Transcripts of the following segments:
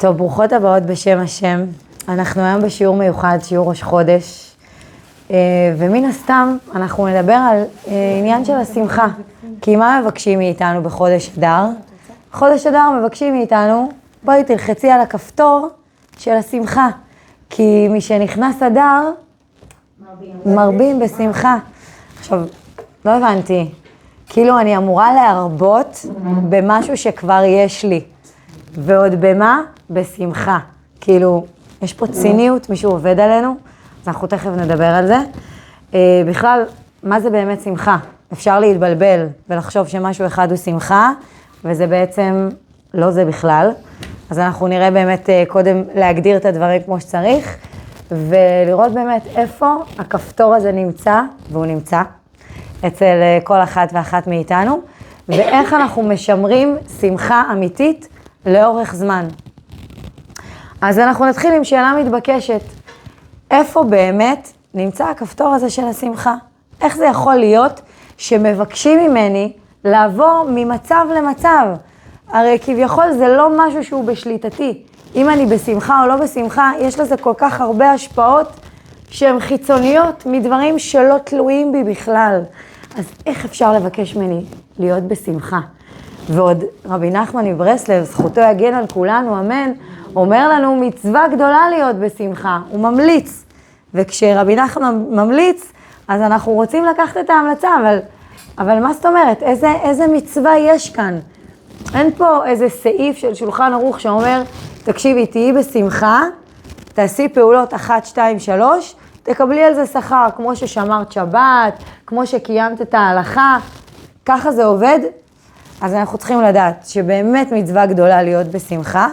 טוב, ברוכות הבאות בשם השם. אנחנו היום בשיעור מיוחד, שיעור ראש חודש, ומן הסתם אנחנו נדבר על עניין של השמחה. כי מה מבקשים מאיתנו בחודש אדר? חודש אדר מבקשים מאיתנו, בואי תלחצי על הכפתור של השמחה. כי מי שנכנס אדר, מרבים בשמחה. עכשיו, לא הבנתי, כאילו אני אמורה להרבות במשהו שכבר יש לי. ועוד במה? בשמחה. כאילו, יש פה ציניות, מישהו עובד עלינו, אז אנחנו תכף נדבר על זה. בכלל, מה זה באמת שמחה? אפשר להתבלבל ולחשוב שמשהו אחד הוא שמחה, וזה בעצם לא זה בכלל. אז אנחנו נראה באמת קודם להגדיר את הדברים כמו שצריך, ולראות באמת איפה הכפתור הזה נמצא, והוא נמצא אצל כל אחת ואחת מאיתנו, ואיך אנחנו משמרים שמחה אמיתית לאורך זמן. אז אנחנו נתחיל עם שאלה מתבקשת. איפה באמת נמצא הכפתור הזה של השמחה? איך זה יכול להיות שמבקשים ממני לעבור ממצב למצב? הרי כביכול זה לא משהו שהוא בשליטתי. אם אני בשמחה או לא בשמחה, יש לזה כל כך הרבה השפעות שהן חיצוניות מדברים שלא תלויים בי בכלל. אז איך אפשר לבקש ממני להיות בשמחה? ועוד רבי נחמן מברסלב, זכותו יגן על כולנו, אמן, אומר לנו מצווה גדולה להיות בשמחה, הוא ממליץ. וכשרבי נחמן ממליץ, אז אנחנו רוצים לקחת את ההמלצה, אבל מה זאת אומרת? איזה מצווה יש כאן? אין פה איזה סעיף של שולחן ערוך שאומר, תקשיבי, תהיי בשמחה, תעשי פעולות 1, 2, 3, תקבלי על זה שכר, כמו ששמרת שבת, כמו שקיימת את ההלכה, ככה זה עובד. אז אנחנו צריכים לדעת שבאמת מצווה גדולה להיות בשמחה,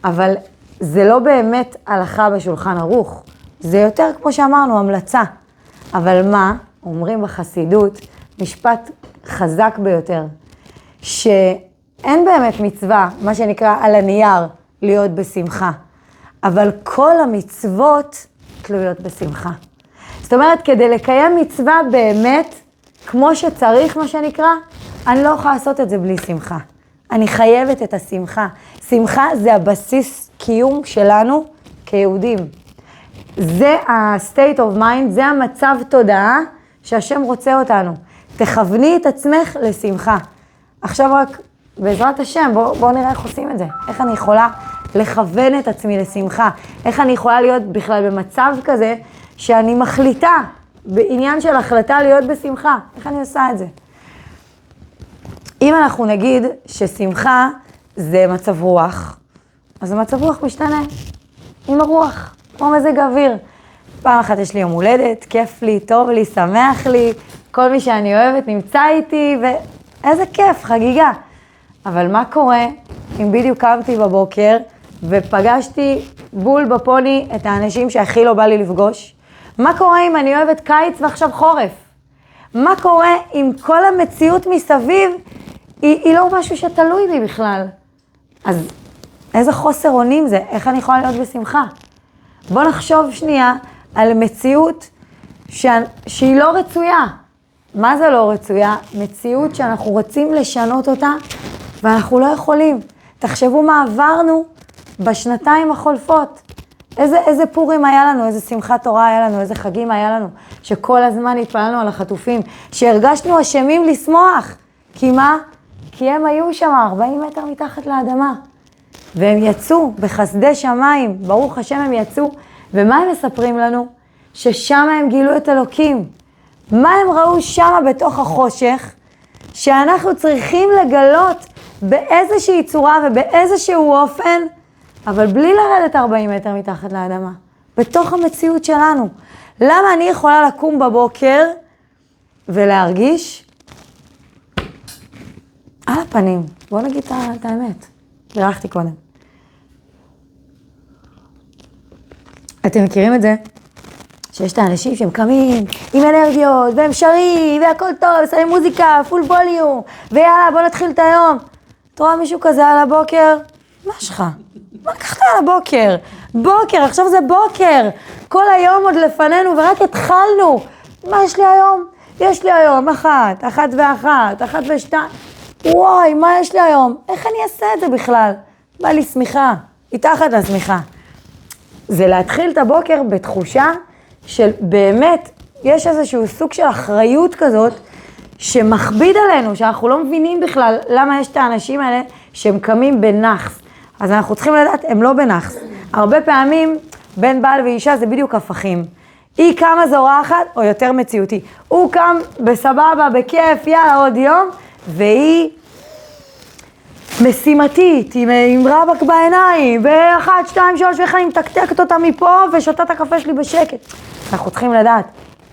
אבל זה לא באמת הלכה בשולחן ערוך. זה יותר, כמו שאמרנו, המלצה. אבל מה? אומרים בחסידות, משפט חזק ביותר, שאין באמת מצווה, מה שנקרא על הנייר, להיות בשמחה. אבל כל המצוות תלויות בשמחה. זאת אומרת, כדי לקיים מצווה באמת, כמו שצריך, מה שנקרא, אני לא יכולה לעשות את זה בלי שמחה. אני חייבת את השמחה. שמחה זה הבסיס קיום שלנו כיהודים. זה ה-state of mind, זה המצב תודעה שהשם רוצה אותנו. תכווני את עצמך לשמחה. עכשיו רק בעזרת השם, בואו נראה איך עושים את זה. איך אני יכולה לכוון את עצמי לשמחה. איך אני יכולה להיות בכלל במצב כזה שאני מחליטה בעניין של החלטה להיות בשמחה. איך אני עושה את זה? אם אנחנו נגיד ששמחה זה מצב רוח, אז המצב רוח משתנה עם הרוח, כמו מזג אוויר. פעם אחת יש לי יום הולדת, כיף לי, טוב לי, שמח לי, כל מי שאני אוהבת נמצא איתי, ואיזה כיף, חגיגה. אבל מה קורה אם בדיוק קמתי בבוקר ופגשתי בול בפוני את האנשים שהכי לא בא לי לפגוש? מה קורה אם אני אוהבת קיץ ועכשיו חורף? מה קורה אם כל המציאות מסביב היא לא משהו שתלוי בי בכלל? אז איזה חוסר אונים זה? איך אני יכולה להיות בשמחה? בוא נחשוב שנייה על מציאות שהיא לא רצויה. מה זה לא רצויה? מציאות שאנחנו רוצים לשנות אותה ואנחנו לא יכולים. תחשבו מה עברנו בשנתיים החולפות. איזה פורים היה לנו, איזה שמחת תורה היה לנו, איזה חגים היה לנו, שכל הזמן התפעלנו על החטופים, שהרגשנו אשמים לשמוח. כי מה? כי הם היו שם 40 מטר מתחת לאדמה, והם יצאו בחסדי שמיים, ברוך השם הם יצאו, ומה הם מספרים לנו? ששם הם גילו את אלוקים. מה הם ראו שם בתוך החושך? שאנחנו צריכים לגלות באיזושהי צורה ובאיזשהו אופן, אבל בלי לרדת 40 מטר מתחת לאדמה, בתוך המציאות שלנו. למה אני יכולה לקום בבוקר ולהרגיש על הפנים? בואו נגיד את האמת. בירכתי קודם. אתם מכירים את זה? שיש את האנשים שהם קמים עם אנרגיות, והם שרים, והכל טוב, שמים מוזיקה, פול ווליום, ויאללה, בוא נתחיל את היום. אתה רואה מישהו כזה על הבוקר? מה שלך? מה לקחת על הבוקר? בוקר, עכשיו זה בוקר. כל היום עוד לפנינו, ורק התחלנו. מה יש לי היום? יש לי היום 1, 1 ו1, 1 ו2. וואי, מה יש לי היום? איך אני אעשה את זה בכלל? בא לי שמחה. מתחת לשמיכה. זה להתחיל את הבוקר בתחושה של באמת, יש איזשהו סוג של אחריות כזאת, שמכביד עלינו, שאנחנו לא מבינים בכלל למה יש את האנשים האלה שהם קמים בנחס. אז אנחנו צריכים לדעת, הם לא בנחס. הרבה פעמים בין בעל ואישה זה בדיוק הפכים. היא קמה זורחת או יותר מציאותי. הוא קם בסבבה, בכיף, יאללה עוד יום, והיא משימתית, עם רבק בעיניים, ואחת, שתיים, שלוש, ואיך אני מתקתקת אותה מפה ושותה את הקפה שלי בשקט. אנחנו צריכים לדעת,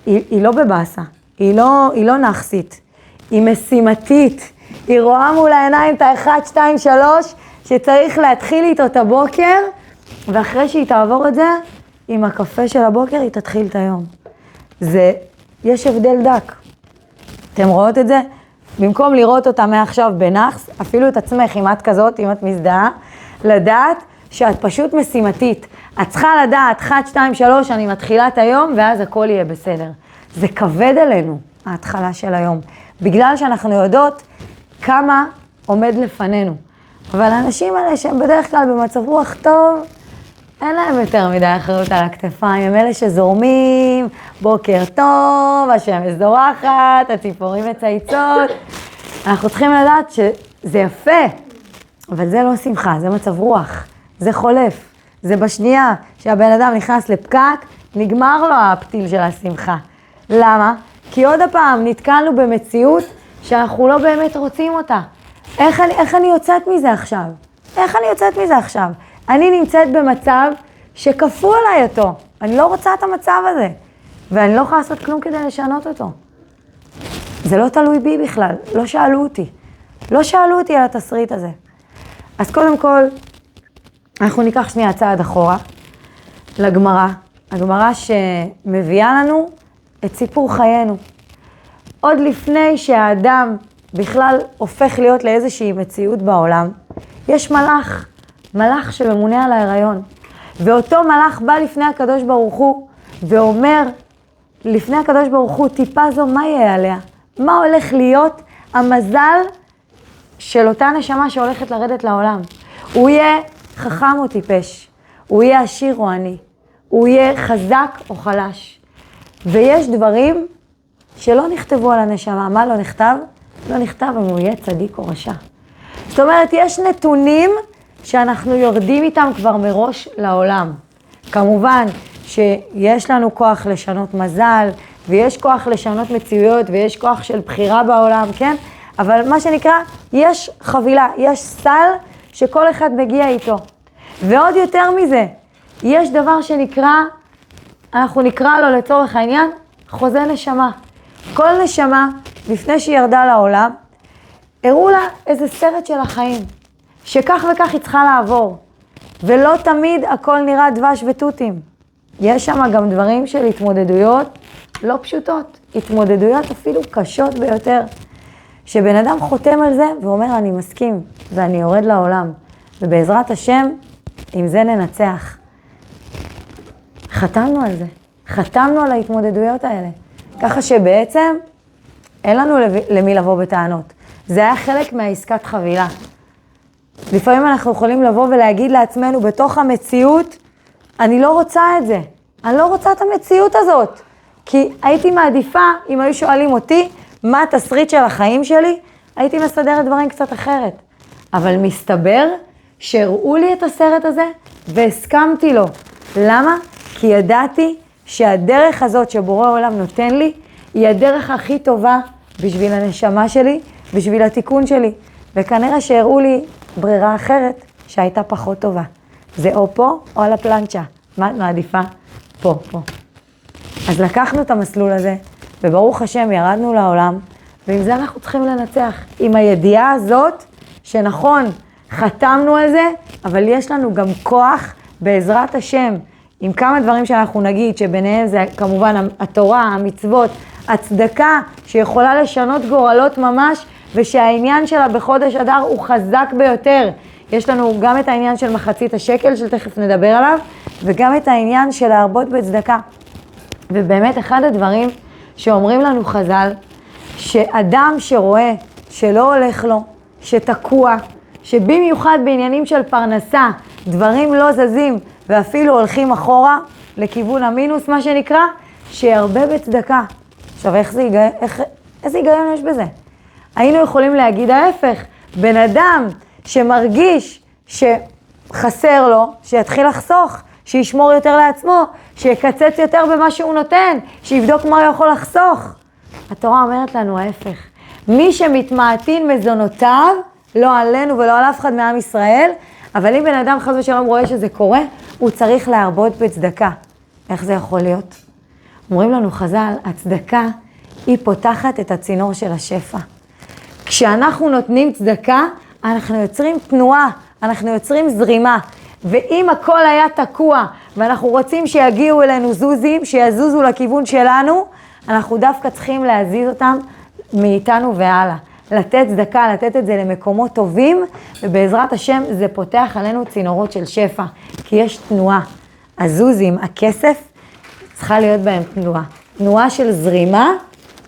היא לא בבאסה, היא לא נחסית, היא משימתית, היא רואה מול העיניים את האחת, שתיים, שלוש, שצריך להתחיל איתו את הבוקר, ואחרי שהיא תעבור את זה, עם הקפה של הבוקר היא תתחיל את היום. יש הבדל דק. אתם רואות את זה? במקום לראות אותה מעכשיו בנחס, אפילו את עצמך, אם את כזאת, אם את מזדהה, לדעת שאת פשוט משימתית. את צריכה לדעת, 1, 2, 3, אני מתחילה את היום, ואז הכל יהיה בסדר. זה כבד עלינו, ההתחלה של היום. בגלל שאנחנו יודעות כמה עומד לפנינו. אבל האנשים האלה שהם בדרך כלל במצב רוח טוב, אין להם יותר מדי אחריות על הכתפיים, הם אלה שזורמים, בוקר טוב, השמש זורחת, הציפורים מצייצות. אנחנו צריכים לדעת שזה יפה, אבל זה לא שמחה, זה מצב רוח, זה חולף. זה בשנייה שהבן אדם נכנס לפקק, נגמר לו הפתיל של השמחה. למה? כי עוד הפעם נתקלנו במציאות שאנחנו לא באמת רוצים אותה. איך אני יוצאת מזה עכשיו? אני נמצאת במצב שכפו עליי אותו. אני לא רוצה את המצב הזה. ואני לא יכולה לעשות כלום כדי לשנות אותו. זה לא תלוי בי בכלל. לא שאלו אותי על התסריט הזה. אז קודם כל, אנחנו ניקח שנייה צעד אחורה לגמרא. הגמרא שמביאה לנו את סיפור חיינו. עוד לפני שהאדם בכלל הופך להיות לאיזושהי מציאות בעולם, יש מלאך שממונה על ההיריון. ואותו מלאך בא לפני הקדוש ברוך הוא ואומר לפני הקדוש ברוך הוא, טיפה זו מה יהיה עליה? מה הולך להיות המזל של אותה נשמה שהולכת לרדת לעולם? הוא יהיה חכם או טיפש, הוא יהיה עשיר או עני, הוא יהיה חזק או חלש. ויש דברים שלא נכתבו על הנשמה. מה לא נכתב? לא נכתב אם הוא יהיה צדיק או רשע. זאת אומרת, יש נתונים שאנחנו יורדים איתם כבר מראש לעולם. כמובן שיש לנו כוח לשנות מזל, ויש כוח לשנות מציאויות, ויש כוח של בחירה בעולם, כן? אבל מה שנקרא, יש חבילה, יש סל שכל אחד מגיע איתו. ועוד יותר מזה, יש דבר שנקרא, אנחנו נקרא לו לצורך העניין, חוזה נשמה. כל נשמה, לפני שהיא ירדה לעולם, הראו לה איזה סרט של החיים, שכך וכך היא צריכה לעבור. ולא תמיד הכל נראה דבש ותותים. יש שם גם דברים של התמודדויות לא פשוטות, התמודדויות אפילו קשות ביותר, שבן אדם חותם על זה ואומר אני מסכים ואני יורד לעולם, ובעזרת השם עם זה ננצח. חתמנו על זה, חתמנו על ההתמודדויות האלה, ככה שבעצם אין לנו למי לבוא בטענות. זה היה חלק מהעסקת חבילה. לפעמים אנחנו יכולים לבוא ולהגיד לעצמנו בתוך המציאות, אני לא רוצה את זה, אני לא רוצה את המציאות הזאת, כי הייתי מעדיפה, אם היו שואלים אותי, מה התסריט של החיים שלי, הייתי מסדרת דברים קצת אחרת. אבל מסתבר שהראו לי את הסרט הזה והסכמתי לו. למה? כי ידעתי שהדרך הזאת שבורא העולם נותן לי, היא הדרך הכי טובה בשביל הנשמה שלי, בשביל התיקון שלי. וכנראה שהראו לי ברירה אחרת שהייתה פחות טובה. זה או פה או על הפלנצ'ה. מה את מעדיפה? פה. אז לקחנו את המסלול הזה, וברוך השם ירדנו לעולם, ועם זה אנחנו צריכים לנצח. עם הידיעה הזאת, שנכון, חתמנו על זה, אבל יש לנו גם כוח בעזרת השם, עם כמה דברים שאנחנו נגיד, שביניהם זה כמובן התורה, המצוות, הצדקה, שיכולה לשנות גורלות ממש, ושהעניין שלה בחודש אדר הוא חזק ביותר. יש לנו גם את העניין של מחצית השקל, שתכף נדבר עליו, וגם את העניין של להרבות בצדקה. ובאמת אחד הדברים שאומרים לנו חז"ל, שאדם שרואה שלא הולך לו, שתקוע, שבמיוחד בעניינים של פרנסה, דברים לא זזים ואפילו הולכים אחורה לכיוון המינוס, מה שנקרא, שירבה בצדקה. עכשיו, איזה היגיון יש בזה? היינו יכולים להגיד ההפך, בן אדם שמרגיש שחסר לו, שיתחיל לחסוך, שישמור יותר לעצמו, שיקצץ יותר במה שהוא נותן, שיבדוק מה הוא יכול לחסוך. התורה אומרת לנו ההפך, מי שמתמעטין מזונותיו, לא עלינו ולא על אף אחד מעם ישראל, אבל אם בן אדם חס ושלום רואה שזה קורה, הוא צריך להרבות בצדקה. איך זה יכול להיות? אומרים לנו חז"ל, הצדקה היא פותחת את הצינור של השפע. כשאנחנו נותנים צדקה, אנחנו יוצרים תנועה, אנחנו יוצרים זרימה. ואם הכל היה תקוע, ואנחנו רוצים שיגיעו אלינו זוזים, שיזוזו לכיוון שלנו, אנחנו דווקא צריכים להזיז אותם מאיתנו והלאה. לתת צדקה, לתת את זה למקומות טובים, ובעזרת השם זה פותח עלינו צינורות של שפע, כי יש תנועה. הזוזים, הכסף, צריכה להיות בהם תנועה. תנועה של זרימה,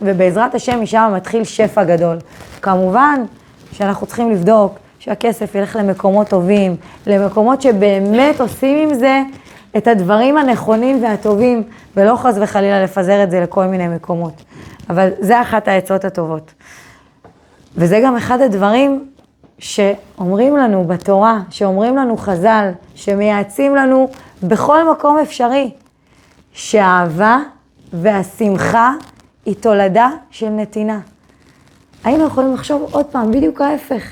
ובעזרת השם משם מתחיל שפע גדול. כמובן שאנחנו צריכים לבדוק שהכסף ילך למקומות טובים, למקומות שבאמת עושים עם זה את הדברים הנכונים והטובים, ולא חס וחלילה לפזר את זה לכל מיני מקומות. אבל זה אחת העצות הטובות. וזה גם אחד הדברים שאומרים לנו בתורה, שאומרים לנו חז"ל, שמייעצים לנו בכל מקום אפשרי, שהאהבה והשמחה היא תולדה של נתינה. היינו יכולים לחשוב עוד פעם, בדיוק ההפך.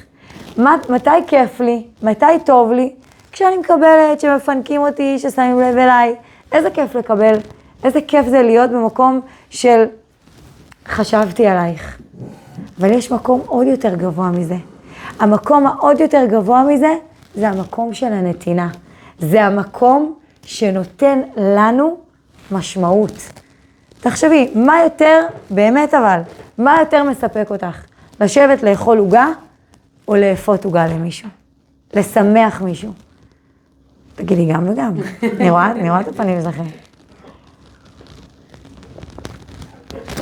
מתי כיף לי? מתי טוב לי? כשאני מקבלת, שמפנקים אותי, ששמים לב אליי. איזה כיף לקבל, איזה כיף זה להיות במקום של חשבתי עלייך. אבל יש מקום עוד יותר גבוה מזה. המקום העוד יותר גבוה מזה, זה המקום של הנתינה. זה המקום שנותן לנו משמעות. תחשבי, מה יותר, באמת אבל, מה יותר מספק אותך? לשבת לאכול עוגה או לאפות עוגה למישהו? לשמח מישהו? תגידי גם וגם. אני רואה את הפנים שלכם.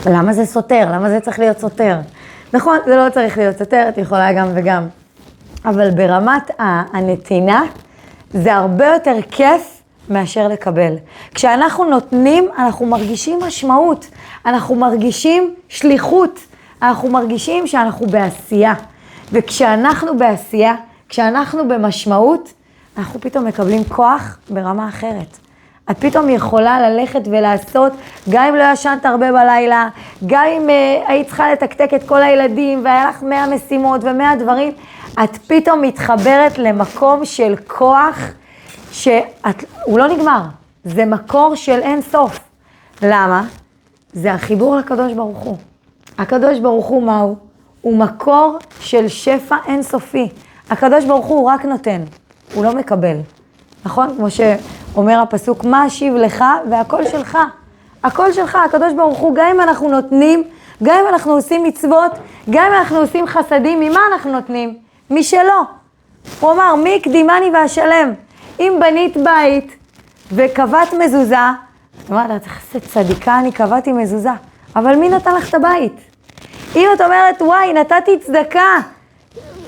למה זה סותר? למה זה צריך להיות סותר? נכון, זה לא צריך להיות סותר, את יכולה גם וגם. אבל ברמת הנתינה, זה הרבה יותר כיף מאשר לקבל. כשאנחנו נותנים, אנחנו מרגישים משמעות, אנחנו מרגישים שליחות, אנחנו מרגישים שאנחנו בעשייה. וכשאנחנו בעשייה, כשאנחנו במשמעות, אנחנו פתאום מקבלים כוח ברמה אחרת. את פתאום יכולה ללכת ולעשות, גם אם לא ישנת הרבה בלילה, גם אם היית צריכה לתקתק את כל הילדים, והיה לך 100 משימות ו100 דברים, את פתאום מתחברת למקום של כוח, שהוא לא נגמר, זה מקור של אין סוף. למה? זה החיבור לקדוש ברוך הוא. הקדוש ברוך הוא מהו? הוא מקור של שפע אין סופי. הקדוש ברוך הוא רק נותן, הוא לא מקבל. נכון? כמו שאומר הפסוק, מה אשיב לך והכל שלך. הכל שלך, הקדוש ברוך הוא, גם אם אנחנו נותנים, גם אם אנחנו עושים מצוות, גם אם אנחנו עושים חסדים, ממה אנחנו נותנים? משלו. הוא אמר, מי הקדימני ואשלם? אם בנית בית וקבעת מזוזה, זאת אומרת, אתה צריך לעשות צדיקה, אני קבעתי מזוזה, אבל מי נתן לך את הבית? אם את אומרת, וואי, נתתי צדקה,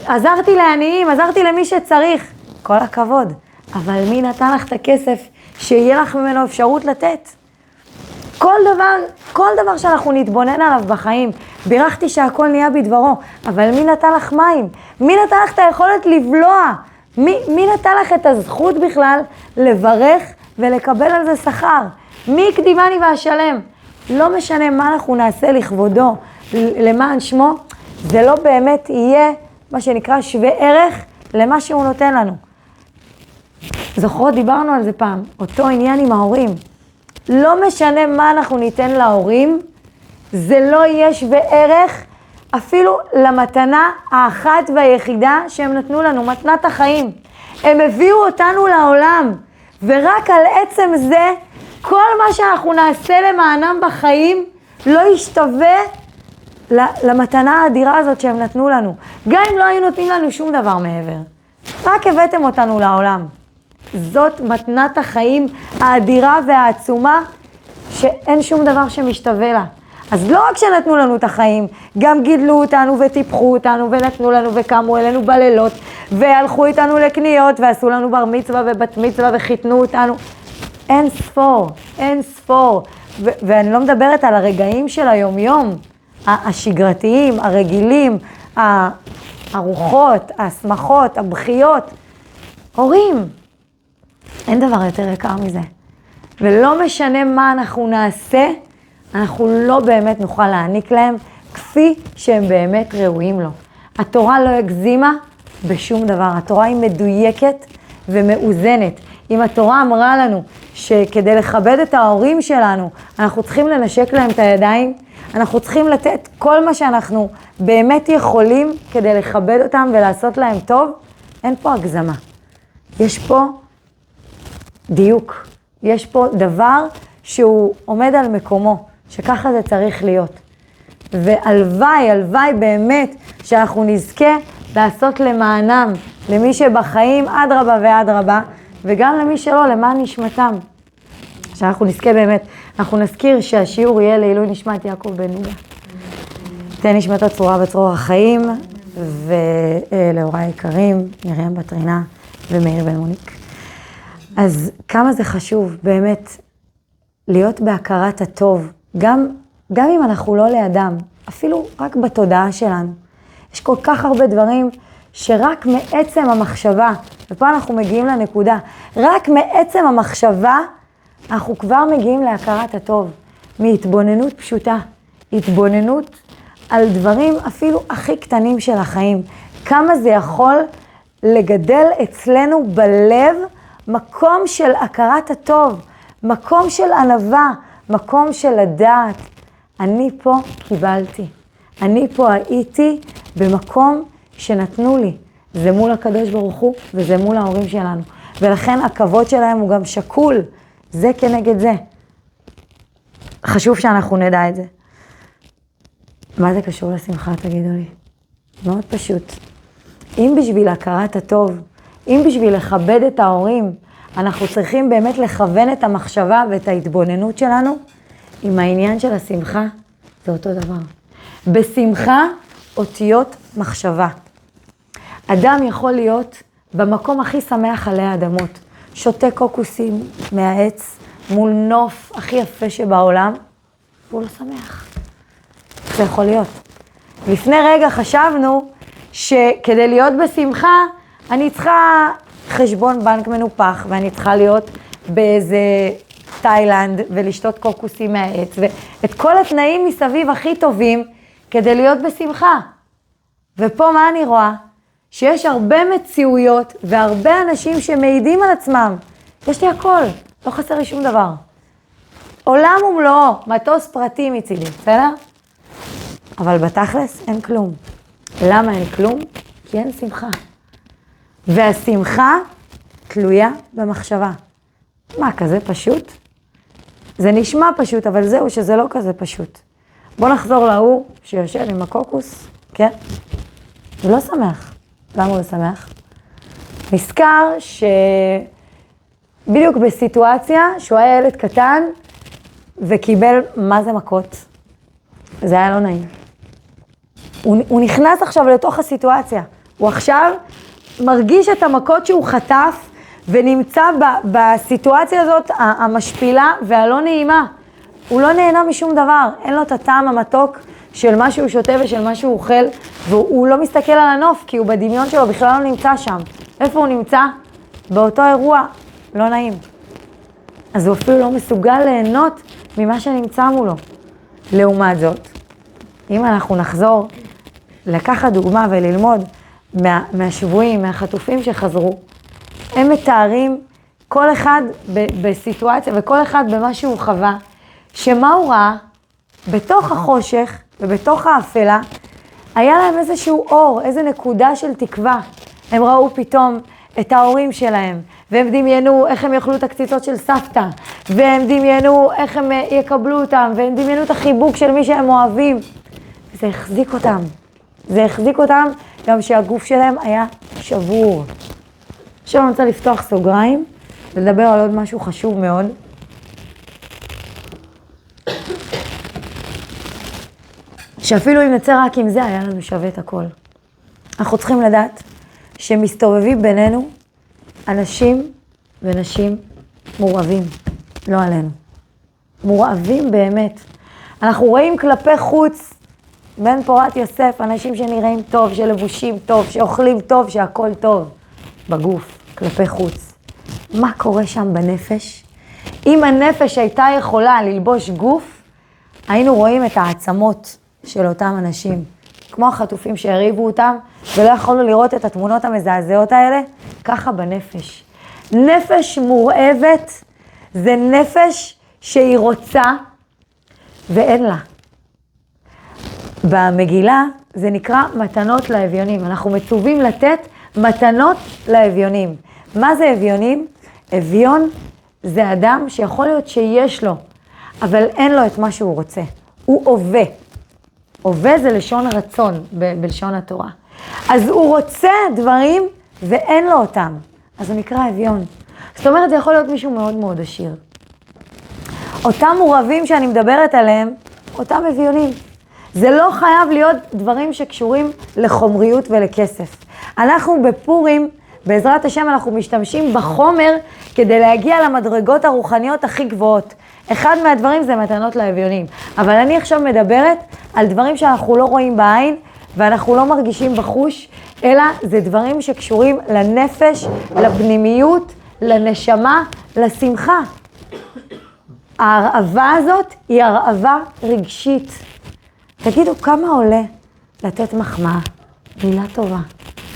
עזרתי לעניים, עזרתי למי שצריך, כל הכבוד. אבל מי נתן לך את הכסף שיהיה לך ממנו אפשרות לתת? כל דבר שאנחנו נתבונן עליו בחיים, בירכתי שהכל נהיה בדברו, אבל מי נתן לך מים? מי נתן לך את היכולת לבלוע? מי נתן לך את הזכות בכלל לברך ולקבל על זה שכר? מי הקדימני ואשלם? לא משנה מה אנחנו נעשה לכבודו, למען שמו, זה לא באמת יהיה מה שנקרא שווה ערך למה שהוא נותן לנו. זוכרות, דיברנו על זה פעם, אותו עניין עם ההורים. לא משנה מה אנחנו ניתן להורים, זה לא יהיה שווה ערך אפילו למתנה האחת והיחידה שהם נתנו לנו, מתנת החיים. הם הביאו אותנו לעולם, ורק על עצם זה, כל מה שאנחנו נעשה למענם בחיים, לא ישתווה למתנה האדירה הזאת שהם נתנו לנו. גם אם לא היו נותנים לנו שום דבר מעבר. רק הבאתם אותנו לעולם. זאת מתנת החיים האדירה והעצומה, שאין שום דבר שמשתווה לה. אז לא רק שנתנו לנו את החיים, גם גידלו אותנו וטיפחו אותנו ונתנו לנו וקמו אלינו בלילות והלכו איתנו לקניות ועשו לנו בר מצווה ובת מצווה וחיתנו אותנו. אין ספור, אין ספור. ואני לא מדברת על הרגעים של היום-יום, השגרתיים, הרגילים, הרוחות, השמחות, הבחיות. הורים, אין דבר יותר יקר מזה. ולא משנה מה אנחנו נעשה, אנחנו לא באמת נוכל להעניק להם כפי שהם באמת ראויים לו. התורה לא הגזימה בשום דבר. התורה היא מדויקת ומאוזנת. אם התורה אמרה לנו שכדי לכבד את ההורים שלנו, אנחנו צריכים לנשק להם את הידיים, אנחנו צריכים לתת כל מה שאנחנו באמת יכולים כדי לכבד אותם ולעשות להם טוב, אין פה הגזמה. יש פה דיוק. יש פה דבר שהוא עומד על מקומו, שככה זה צריך להיות. והלוואי, הלוואי באמת שאנחנו נזכה לעשות למענם, למי שבחיים עד רבה ועד רבה, וגם למי שלא, למען נשמתם. שאנחנו נזכה באמת, אנחנו נזכיר שהשיעור יהיה לעילוי נשמת יעקב בן יהודה. תן נשמתו צרורה בצרור החיים, ולהוריי היקרים, מרים בת רינה ומאיר בן מוניק. אז כמה זה חשוב באמת להיות בהכרת הטוב, גם אם אנחנו לא לידם, אפילו רק בתודעה שלנו. יש כל כך הרבה דברים שרק מעצם המחשבה, ופה אנחנו מגיעים לנקודה, רק מעצם המחשבה אנחנו כבר מגיעים להכרת הטוב, מהתבוננות פשוטה, התבוננות על דברים אפילו הכי קטנים של החיים. כמה זה יכול לגדל אצלנו בלב מקום של הכרת הטוב, מקום של ענווה, מקום של לדעת. אני פה קיבלתי, אני פה הייתי במקום שנתנו לי. זה מול הקדוש ברוך הוא וזה מול ההורים שלנו. ולכן הכבוד שלהם הוא גם שקול, זה כנגד זה. חשוב שאנחנו נדע את זה. מה זה קשור לשמחה, תגידו לי? מאוד פשוט. אם בשביל הכרת הטוב, אם בשביל לכבד את ההורים, אנחנו צריכים באמת לכוון את המחשבה ואת ההתבוננות שלנו, עם העניין של השמחה, זה אותו דבר. בשמחה אותיות מחשבה. אדם יכול להיות במקום הכי שמח עלי האדמות, שותה קוקוסים מהעץ מול נוף הכי יפה שבעולם, והוא לא שמח. זה יכול להיות. לפני רגע חשבנו שכדי להיות בשמחה, אני צריכה חשבון בנק מנופח, ואני צריכה להיות באיזה תאילנד ולשתות קוקוסים מהעץ, ואת כל התנאים מסביב הכי טובים כדי להיות בשמחה. ופה מה אני רואה? שיש הרבה מציאויות והרבה אנשים שמעידים על עצמם. יש לי הכל, לא חסר לי שום דבר. עולם ומלואו, מטוס פרטי מצידי, בסדר? אבל בתכלס אין כלום. למה אין כלום? כי אין שמחה. והשמחה תלויה במחשבה. מה, כזה פשוט? זה נשמע פשוט, אבל זהו שזה לא כזה פשוט. בוא נחזור להוא שיושב עם הקוקוס, כן? הוא לא שמח. למה הוא לא שמח? נזכר שבדיוק בסיטואציה שהוא היה ילד קטן וקיבל מה זה מכות. זה היה לא נעים. הוא נכנס עכשיו לתוך הסיטואציה. הוא עכשיו מרגיש את המכות שהוא חטף ונמצא בסיטואציה הזאת המשפילה והלא נעימה. הוא לא נהנה משום דבר, אין לו את הטעם המתוק של מה שהוא שותה ושל מה שהוא אוכל, והוא לא מסתכל על הנוף כי הוא בדמיון שלו בכלל לא נמצא שם. איפה הוא נמצא? באותו אירוע לא נעים. אז הוא אפילו לא מסוגל ליהנות ממה שנמצא מולו. לעומת זאת, אם אנחנו נחזור לקחת דוגמה וללמוד מהשבויים, מהחטופים שחזרו, הם מתארים כל אחד בסיטואציה וכל אחד במה שהוא חווה, שמה הוא ראה? בתוך החושך ובתוך האפלה, היה להם איזשהו אור, איזו נקודה של תקווה. הם ראו פתאום את ההורים שלהם, והם דמיינו איך הם יאכלו את הקציצות של סבתא, והם דמיינו איך הם יקבלו אותם, והם דמיינו את החיבוק של מי שהם אוהבים. זה החזיק אותם. זה החזיק אותם גם שהגוף שלהם היה שבור. עכשיו אני רוצה לפתוח סוגריים ולדבר על עוד משהו חשוב מאוד. שאפילו אם נצא רק עם זה, היה לנו שווה את הכל. אנחנו צריכים לדעת שמסתובבים בינינו אנשים ונשים מורעבים, לא עלינו. מורעבים באמת. אנחנו רואים כלפי חוץ, בן פורת יוסף, אנשים שנראים טוב, שלבושים טוב, שאוכלים טוב, שהכל טוב. בגוף, כלפי חוץ. מה קורה שם בנפש? אם הנפש הייתה יכולה ללבוש גוף, היינו רואים את העצמות של אותם אנשים. כמו החטופים שהריבו אותם, ולא יכולנו לראות את התמונות המזעזעות האלה, ככה בנפש. נפש מורעבת זה נפש שהיא רוצה ואין לה. במגילה זה נקרא מתנות לאביונים. אנחנו מצווים לתת מתנות לאביונים. מה זה אביונים? אביון זה אדם שיכול להיות שיש לו, אבל אין לו את מה שהוא רוצה. הוא עובד. עובד זה לשון רצון בלשון התורה. אז הוא רוצה דברים ואין לו אותם. אז הוא נקרא אביון. זאת אומרת, זה יכול להיות מישהו מאוד מאוד עשיר. אותם מורעבים שאני מדברת עליהם, אותם אביונים. זה לא חייב להיות דברים שקשורים לחומריות ולכסף. אנחנו בפורים, בעזרת השם, אנחנו משתמשים בחומר כדי להגיע למדרגות הרוחניות הכי גבוהות. אחד מהדברים זה מתנות לאביונים. אבל אני עכשיו מדברת על דברים שאנחנו לא רואים בעין, ואנחנו לא מרגישים בחוש, אלא זה דברים שקשורים לנפש, לפנימיות, לנשמה, לשמחה. ההרעבה הזאת היא הרעבה רגשית. תגידו, כמה עולה לתת מחמאה, מילה טובה,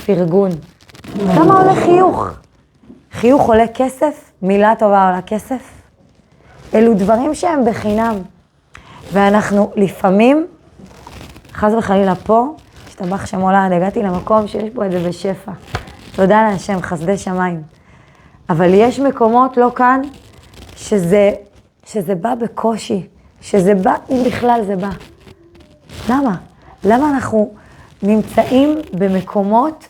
פרגון? כמה עולה חיוך? חיוך עולה כסף, מילה טובה עולה כסף? אלו דברים שהם בחינם. ואנחנו לפעמים, חס וחלילה פה, השתבח שם הולד, הגעתי למקום שיש פה את זה בשפע. תודה להשם, חסדי שמיים. אבל יש מקומות, לא כאן, שזה בא בקושי, שזה בא, אם בכלל זה בא. למה? למה אנחנו נמצאים במקומות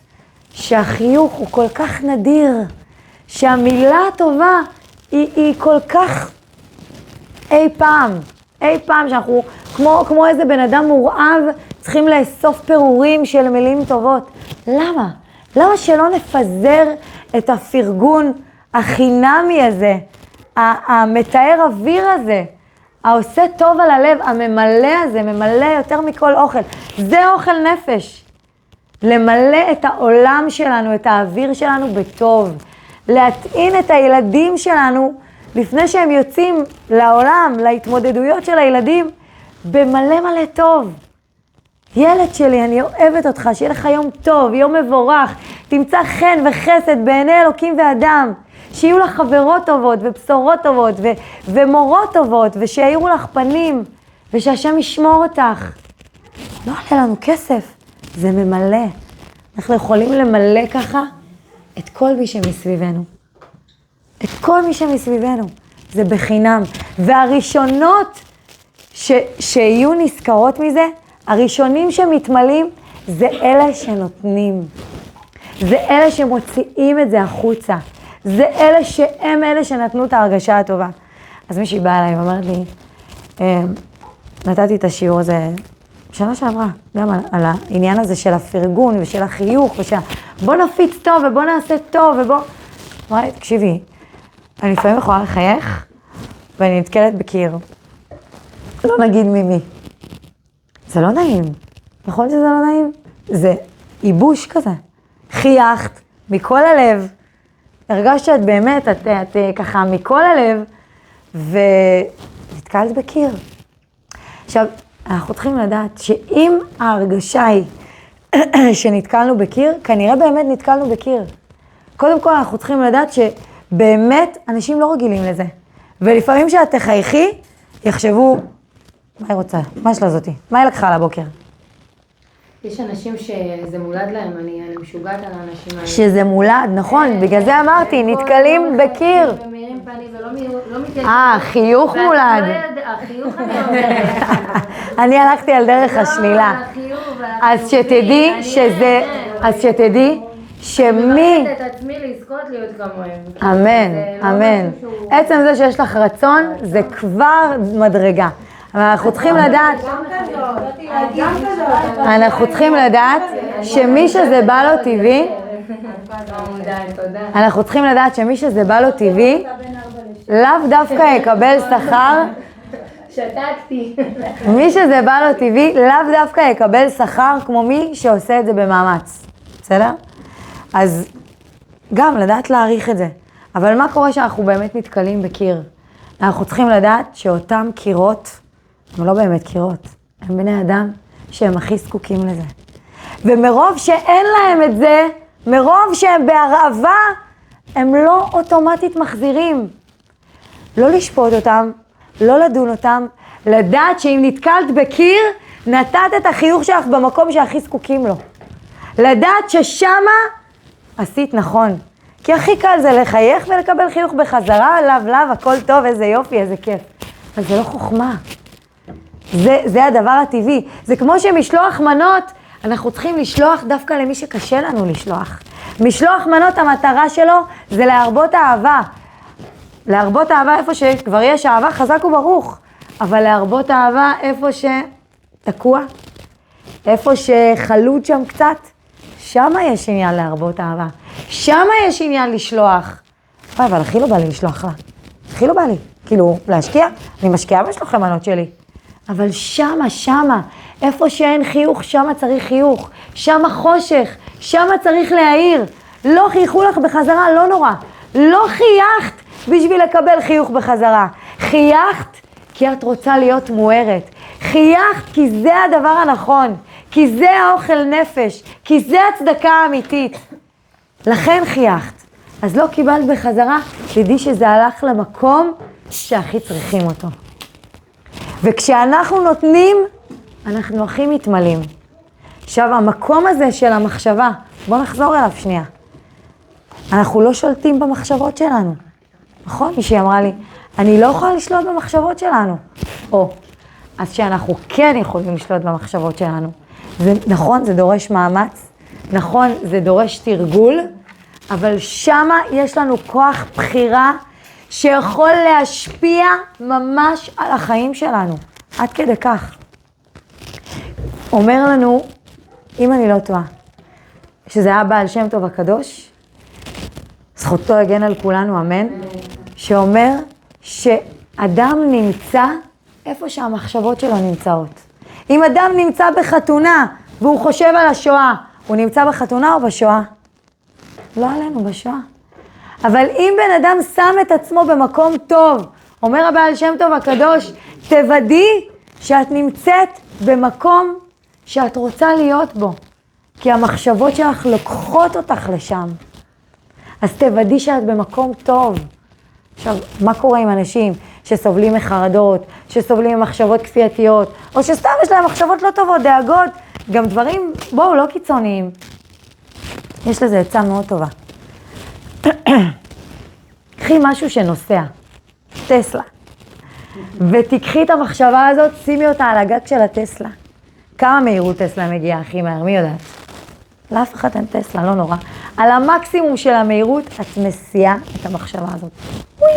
שהחיוך הוא כל כך נדיר, שהמילה הטובה היא כל כך אי פעם שאנחנו כמו איזה בן אדם מורעב צריכים לאסוף פירורים של מילים טובות. למה? למה שלא נפזר את הפרגון החינמי הזה, המתאר אוויר הזה, העושה טוב על הלב, הממלא הזה, ממלא יותר מכל אוכל. זה אוכל נפש. למלא את העולם שלנו, את האוויר שלנו בטוב. להטעין את הילדים שלנו, לפני שהם יוצאים לעולם, להתמודדויות של הילדים, במלא מלא טוב. ילד שלי, אני אוהבת אותך, שיהיה לך יום טוב, יום מבורך, תמצא חן וחסד בעיני אלוקים ואדם. שיהיו לך חברות טובות ובשורות טובות ומורות טובות, ושיעירו לך פנים, ושהשם ישמור אותך. לא עולה לנו כסף, זה ממלא. אנחנו יכולים למלא ככה את כל מי שמסביבנו. את כל מי שמסביבנו. זה בחינם. והראשונות שיהיו נזכרות מזה, הראשונים שמתמלאים, זה אלה שנותנים. זה אלה שמוציאים את זה החוצה. זה אלה שנתנו את ההרגשה הטובה. אז מישהי באה אליי ואומרת לי, נתתי את השיעור הזה שנה שעברה, גם על העניין הזה של הפרגון ושל החיוך בוא נפיץ טוב ובוא נעשה טוב ובוא... אמרה לי, תקשיבי, אני לפעמים יכולה לחייך ואני נתקלת בקיר. לא נגיד ממי. זה לא נעים. נכון שזה לא נעים? זה ייבוש כזה. חייכת מכל הלב. הרגשת שאת באמת, את ככה מכל הלב, ונתקלת בקיר. עכשיו, אנחנו צריכים לדעת שאם ההרגשה היא שנתקלנו בקיר, כנראה באמת נתקלנו בקיר. קודם כל, אנחנו צריכים לדעת שבאמת אנשים לא רגילים לזה. ולפעמים שאת תחייכי, יחשבו, מה היא רוצה? מה יש לה זאתי? מה היא לקחה על הבוקר? יש אנשים שזה מולד להם, אני משוגעת על האנשים האלה. שזה מולד, נכון, בגלל זה אמרתי, נתקלים בקיר. ומאירים פנים ולא מתיישבים. חיוך מולד. החיוך אני אומרת. אני הלכתי על דרך השלילה. אז שתדעי שמי... אני את עצמי לזכות להיות כמוהם. אמן, אמן. עצם זה שיש לך רצון, זה כבר מדרגה. אבל אנחנו צריכים לדעת, אנחנו צריכים לדעת שמי שזה בא לו טבעי, אנחנו צריכים לדעת שמי שזה בא לו טבעי, לאו דווקא יקבל שכר, שתקתי. מי שזה בא לו טבעי, לאו דווקא יקבל שכר כמו מי שעושה את זה במאמץ. בסדר? אז גם לדעת להעריך את זה. אבל מה קורה שאנחנו באמת נתקלים בקיר? אנחנו צריכים לדעת שאותם קירות, הם לא באמת קירות, הם בני אדם שהם הכי זקוקים לזה. ומרוב שאין להם את זה, מרוב שהם בהרעבה, הם לא אוטומטית מחזירים. לא לשפוט אותם, לא לדון אותם, לדעת שאם נתקלת בקיר, נתת את החיוך שלך במקום שהכי זקוקים לו. לדעת ששמה עשית נכון. כי הכי קל זה לחייך ולקבל חיוך בחזרה, לאו, הכל טוב, איזה יופי, איזה כיף. אבל זה לא חוכמה. זה הדבר הטבעי. זה כמו שמשלוח מנות, אנחנו צריכים לשלוח דווקא למי שקשה לנו לשלוח. משלוח מנות, המטרה שלו זה להרבות אהבה. להרבות אהבה איפה שכבר יש אהבה חזק וברוך. אבל להרבות אהבה איפה שתקוע, איפה שחלוד שם קצת, שמה יש עניין להרבות אהבה. שמה יש עניין לשלוח. אבל הכי לא בא לי לשלוח לה. הכי לא בא לי. כאילו, להשקיע, אני משקיעה בשלוח למנות שלי. אבל שמה, איפה שאין חיוך, שמה צריך חיוך. שמה חושך, שמה צריך להעיר. לא חייכו לך בחזרה, לא נורא. לא חייכת בשביל לקבל חיוך בחזרה. חייכת כי את רוצה להיות מוארת. חייכת כי זה הדבר הנכון. כי זה האוכל נפש. כי זה הצדקה האמיתית. לכן חייכת. אז לא קיבלת בחזרה, תדעי שזה הלך למקום שהכי צריכים אותו. וכשאנחנו נותנים, אנחנו הכי מתמלאים. עכשיו, המקום הזה של המחשבה, בואו נחזור אליו שנייה. אנחנו לא שולטים במחשבות שלנו. נכון? מישהי אמרה לי, אני לא יכולה לשלוט במחשבות שלנו. אז שאנחנו כן יכולים לשלוט במחשבות שלנו. נכון, זה דורש מאמץ. נכון, זה דורש תרגול. אבל שמה יש לנו כוח בחירה שיכול להשפיע ממש על החיים שלנו. עד כדי כך. אומר לנו, אם אני לא טועה, שזה היה בעל שם טוב הקדוש, זכותו הגן על כולנו, אמן, שאומר שאדם נמצא איפה שהמחשבות שלו נמצאות. אם אדם נמצא בחתונה והוא חושב על השואה, הוא נמצא בחתונה או בשואה? לא עלינו, בשואה. אבל אם בן אדם שם את עצמו במקום טוב, אומר הבעל שם טוב הקדוש, תוודאי שאת נמצאת במקום שאת רוצה להיות בו. כי המחשבות שלך לוקחות אותך לשם. אז תוודאי שאת במקום טוב. עכשיו, מה קורה עם אנשים שסובלים מחרדות, שסובלים ממחשבות כפייתיות, או שסתם יש להם מחשבות לא טובות, דאגות, גם דברים, בואו, לא קיצוניים. יש לזה עצה מאוד טובה. קחי משהו שנוסע, טסלה, ותקחי את המחשבה הזאת, שימי אותה על הגג של הטסלה. כמה מהירות טסלה מגיעה הכי מהר, מי יודעת? לאף אחד אין טסלה, לא נורא. על המקסימום של המהירות, את מסיעה את המחשבה הזאת. וואי!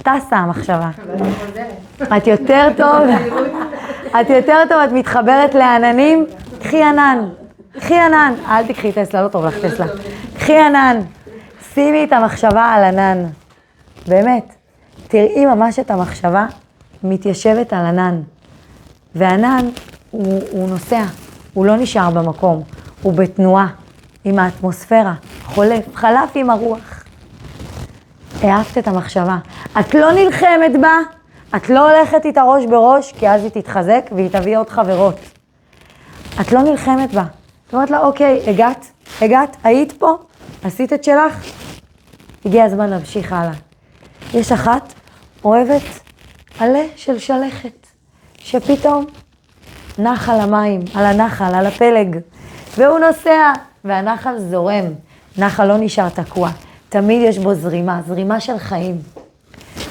טסה המחשבה. את יותר טוב, את מתחברת לעננים, קחי ענן. קחי ענן, אל תקחי טסלה, לא טוב לך טסלה. קחי ענן, שימי את המחשבה על ענן. באמת, תראי ממש את המחשבה מתיישבת על ענן. וענן הוא נוסע, הוא לא נשאר במקום, הוא בתנועה עם האטמוספירה, חלף עם הרוח. אהבת את המחשבה. את לא נלחמת בה, את לא הולכת איתה ראש בראש, כי אז היא תתחזק והיא תביא עוד חברות. את לא נלחמת בה. את אומרת לה, אוקיי, הגעת, היית פה, עשית את שלך, הגיע הזמן להמשיך הלאה. יש אחת אוהבת עלה של שלכת, שפתאום נח על המים, על הנחל, על הפלג, והוא נוסע, והנחל זורם. נחל לא נשאר תקוע, תמיד יש בו זרימה של חיים.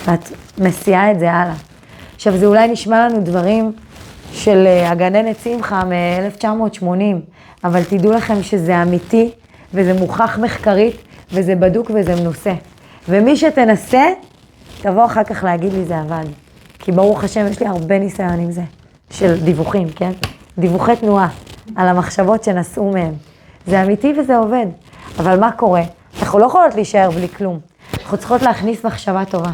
ואת מסיעה את זה הלאה. עכשיו, זה אולי נשמע לנו דברים של הגננת שמחה מ-1980, אבל תדעו לכם שזה אמיתי, וזה מוכח מחקרית, וזה בדוק וזה מנוסה. ומי שתנסה, תבוא אחר כך להגיד לי זה עבד. כי ברוך השם יש לי הרבה ניסיון עם זה, של דיווחים, כן? דיווחי תנועה על המחשבות שנשאו מהם. זה אמיתי וזה עובד. אבל מה קורה? אנחנו לא יכולות להישאר בלי כלום. אנחנו צריכות להכניס מחשבה טובה,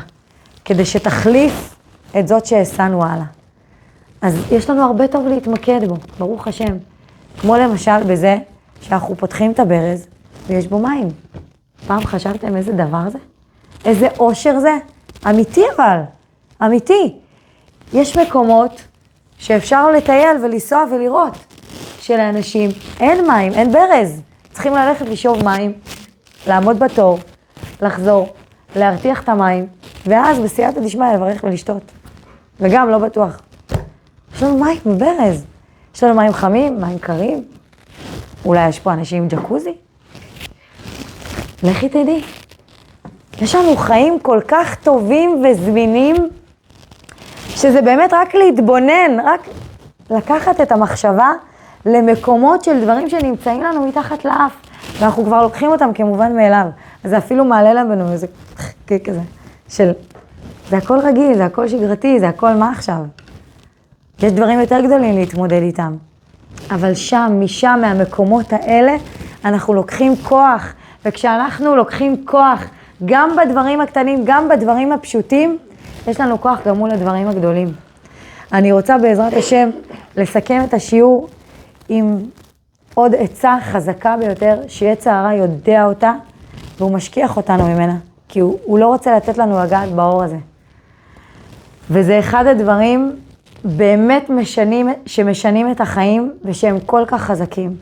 כדי שתחליף את זאת שהסענו הלאה. אז יש לנו הרבה טוב להתמקד בו, ברוך השם. כמו למשל בזה שאנחנו פותחים את הברז ויש בו מים. פעם חשבתם איזה דבר זה? איזה אושר זה? אמיתי אבל, אמיתי. יש מקומות שאפשר לטייל ולנסוע ולראות שלאנשים אין מים, אין ברז. צריכים ללכת לשאוב מים, לעמוד בתור, לחזור, להרתיח את המים, ואז בסייעתא דשמיא לברך ולשתות. וגם לא בטוח. יש לנו מים בברז. יש לנו מים חמים, מים קרים. אולי יש פה אנשים עם ג'קוזי? לכי תדעי. יש לנו חיים כל כך טובים וזמינים, שזה באמת רק להתבונן, רק לקחת את המחשבה למקומות של דברים שנמצאים לנו מתחת לאף, ואנחנו כבר לוקחים אותם כמובן מאליו. אז זה אפילו מעלה לנו איזה כזה, של זה הכל רגיל, זה הכל שגרתי, זה הכל מה עכשיו? יש דברים יותר גדולים להתמודד איתם. אבל שם, משם, מהמקומות האלה, אנחנו לוקחים כוח, וכשאנחנו לוקחים כוח, גם בדברים הקטנים, גם בדברים הפשוטים, יש לנו כוח גם מול הדברים הגדולים. אני רוצה בעזרת השם לסכם את השיעור עם עוד עצה חזקה ביותר, שיצר הרע יודע אותה, והוא משכיח אותנו ממנה, כי הוא לא רוצה לתת לנו לגעת באור הזה. וזה אחד הדברים באמת שמשנים את החיים, ושהם כל כך חזקים.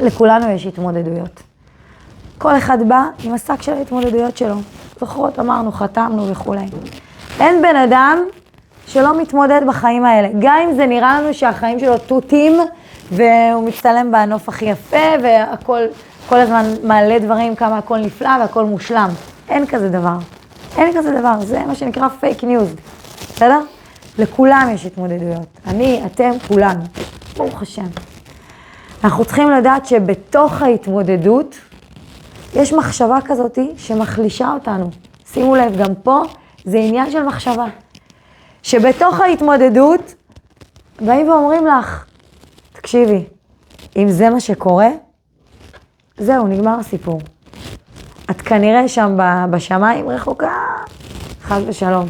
לכולנו יש התמודדויות. כל אחד בא עם השק של ההתמודדויות שלו. זוכרות, אמרנו, חתמנו וכו'. אין בן אדם שלא מתמודד בחיים האלה. גם אם זה נראה לנו שהחיים שלו תותים, והוא מצטלם בנוף הכי יפה, והכל, כל הזמן מעלה דברים כמה הכל נפלא והכל מושלם. אין כזה דבר. אין כזה דבר. זה מה שנקרא פייק ניוז. בסדר? לכולם יש התמודדויות. אני, אתם, כולנו. ברוך השם. אנחנו צריכים לדעת שבתוך ההתמודדות, יש מחשבה כזאת שמחלישה אותנו. שימו לב, גם פה זה עניין של מחשבה. שבתוך ההתמודדות, באים ואומרים לך, תקשיבי, אם זה מה שקורה, זהו, נגמר הסיפור. את כנראה שם בשמיים רחוקה, חס ושלום.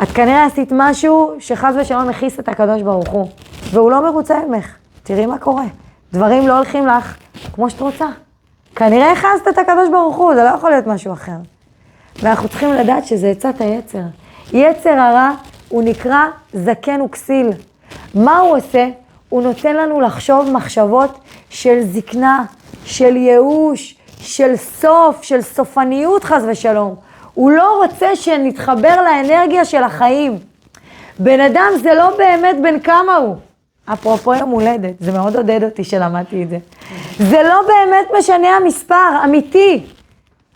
את כנראה עשית משהו שחס ושלום מכיס את הקדוש ברוך הוא, והוא לא מרוצה ממך. תראי מה קורה. דברים לא הולכים לך כמו שאת רוצה. כנראה הכנסת את הקדוש ברוך הוא, זה לא יכול להיות משהו אחר. ואנחנו צריכים לדעת שזה עצת היצר. יצר הרע הוא נקרא זקן וכסיל. מה הוא עושה? הוא נותן לנו לחשוב מחשבות של זקנה, של ייאוש, של סוף, של סופניות חס ושלום. הוא לא רוצה שנתחבר לאנרגיה של החיים. בן אדם זה לא באמת בן כמה הוא. אפרופו יום הולדת, זה מאוד עודד אותי שלמדתי את זה. זה לא באמת משנה המספר, אמיתי.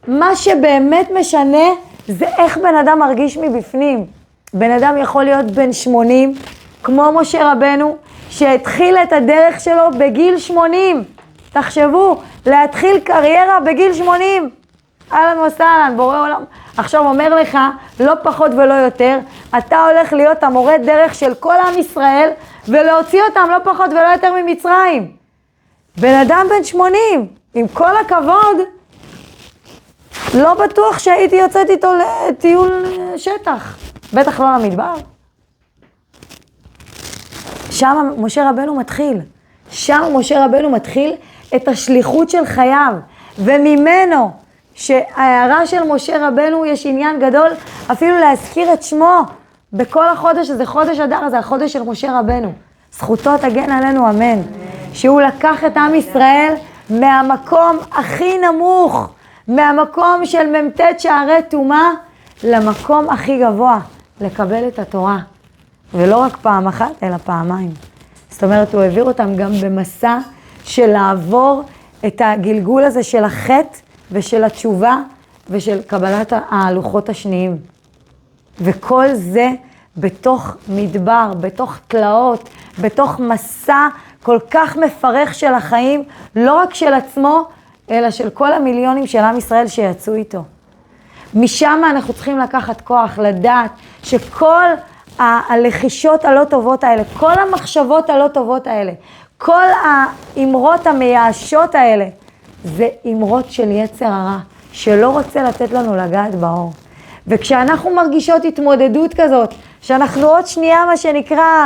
מה שבאמת משנה זה איך בן אדם מרגיש מבפנים. בן אדם יכול להיות בן 80, כמו משה רבנו, שהתחיל את הדרך שלו בגיל 80. תחשבו, להתחיל קריירה בגיל 80. אהלן וסהלן, בורא עולם. עכשיו אומר לך, לא פחות ולא יותר, אתה הולך להיות המורה דרך של כל עם ישראל, ולהוציא אותם לא פחות ולא יותר ממצרים. בן אדם בן 80, עם כל הכבוד, לא בטוח שהייתי יוצאת איתו לטיול שטח. בטח לא למדבר. שם משה רבנו מתחיל. שם משה רבנו מתחיל את השליחות של חייו. וממנו, שההערה של משה רבנו יש עניין גדול, אפילו להזכיר את שמו בכל החודש הזה, חודש אדר, זה החודש של משה רבנו. זכותו תגן עלינו, אמן. שהוא לקח את עם ישראל מהמקום הכי נמוך, מהמקום של ממתת שערי תומה, למקום הכי גבוה, לקבל את התורה. ולא רק פעם אחת, אלא פעמיים. זאת אומרת, הוא העביר אותם גם במסע של לעבור את הגלגול הזה של החטא ושל התשובה ושל קבלת הלוחות השניים. וכל זה בתוך מדבר, בתוך תלאות, בתוך מסע כל כך מפרך של החיים, לא רק של עצמו, אלא של כל המיליונים של עם ישראל שיצאו איתו. משם אנחנו צריכים לקחת כוח, לדעת שכל הלחישות הלא טובות האלה, כל המחשבות הלא טובות האלה, כל האמרות המייאשות האלה, זה אמרות של יצר הרע, שלא רוצה לתת לנו לגעת באור. וכשאנחנו מרגישות התמודדות כזאת, שאנחנו עוד שנייה מה שנקרא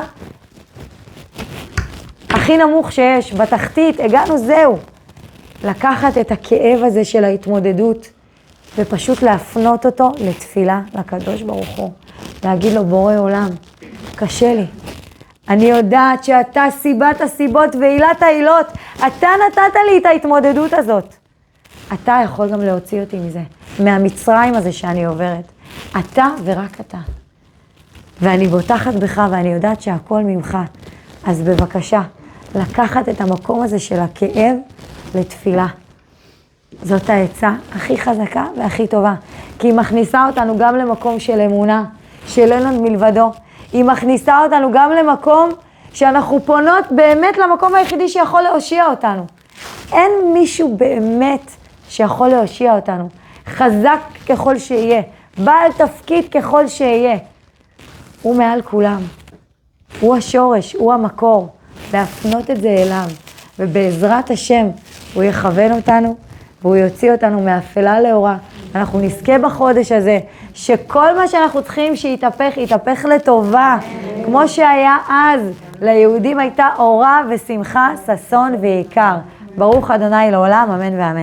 הכי נמוך שיש, בתחתית, הגענו זהו. לקחת את הכאב הזה של ההתמודדות, ופשוט להפנות אותו לתפילה לקדוש ברוך הוא. להגיד לו, בורא עולם, קשה לי. אני יודעת שאתה סיבת הסיבות ועילת העילות. אתה נתת לי את ההתמודדות הזאת. אתה יכול גם להוציא אותי מזה, מהמצרים הזה שאני עוברת. אתה ורק אתה. ואני בוטחת בך ואני יודעת שהכל ממך. אז בבקשה, לקחת את המקום הזה של הכאב לתפילה. זאת העצה הכי חזקה והכי טובה. כי היא מכניסה אותנו גם למקום של אמונה, של אין עוד מלבדו. היא מכניסה אותנו גם למקום שאנחנו פונות באמת למקום היחידי שיכול להושיע אותנו. אין מישהו באמת שיכול להושיע אותנו. חזק ככל שיהיה, בעל תפקיד ככל שיהיה. הוא מעל כולם. הוא השורש, הוא המקור. להפנות את זה אליו. ובעזרת השם הוא יכוון אותנו, והוא יוציא אותנו מאפלה לאורה. אנחנו נזכה בחודש הזה, שכל מה שאנחנו צריכים שיתהפך, יתהפך לטובה. כמו שהיה אז, ליהודים הייתה אורה ושמחה, ששון ויקר. ברוך אדוני לעולם, אמן ואמן.